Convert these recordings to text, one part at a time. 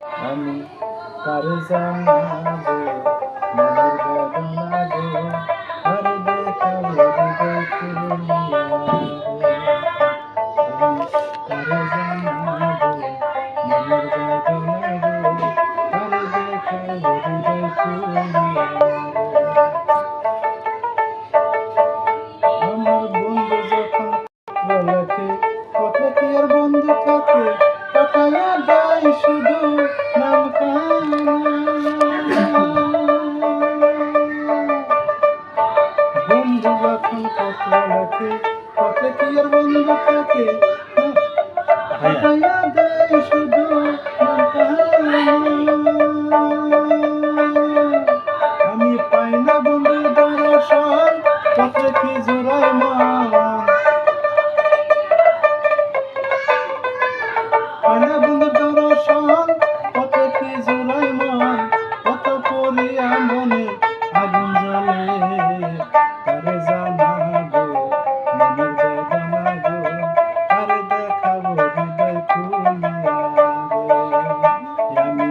আমি কারে জানাবো মনের বেদনা গো, আর দেখাবো হৃদয় খুলিয়া রে। আমি কারে জানাবো মনের বেদনা গো, আর দেখাবো হৃদয় খুলিয়া রে। আমার বন্ধু যখন লেখে কথা কি আর বন্ধু থাকে, কাটাইয়া যায় শুধু নাম কানা। বন্ধু যখন কথা লেখে কথা কি আর বন্ধু থাকে, কাটাইয়া যায় শুধু নাম কানা। আমি পাই না বন্ধুর দর্শন, কথা কি জোড়ায় মান। পাইনা বন্ধুর দর্শন, কত কি জোড়ায় মন, কত করিয়া মনে আগুন জ্বলে। কারে জানাবো মনের বেদনা গো, কারে দেখাবো হৃদয় খুলিয়া রে। আমি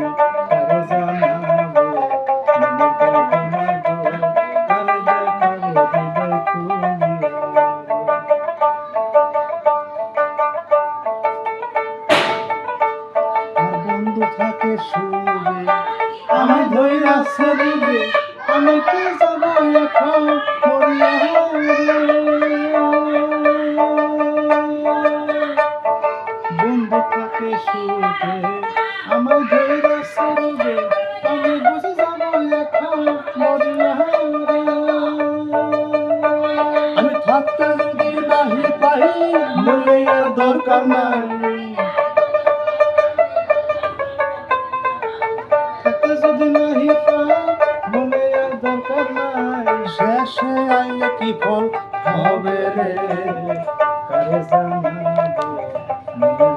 কারে জানাবো মনের বেদনা গো, কারে দেখাবো হৃদয় খুলিয়া রে। বন্ধু থাকে সুরে আমায় ধইরা ছেড়িবে, আমি কি যাব এখন মরিয়া রে। বন্ধু থাকে সুরে আমায় ধইরা ছেড়িবে, আমি বুঝে যাব এখন মরিয়া রে। আমি থাকতে যদি নাহি পাই মনে আর দরকার নাই, যদি নাহি পাই মনে আর দরকার নাই। শেষে আইলে কি ফল হবে রে, কারে জানাবো মনের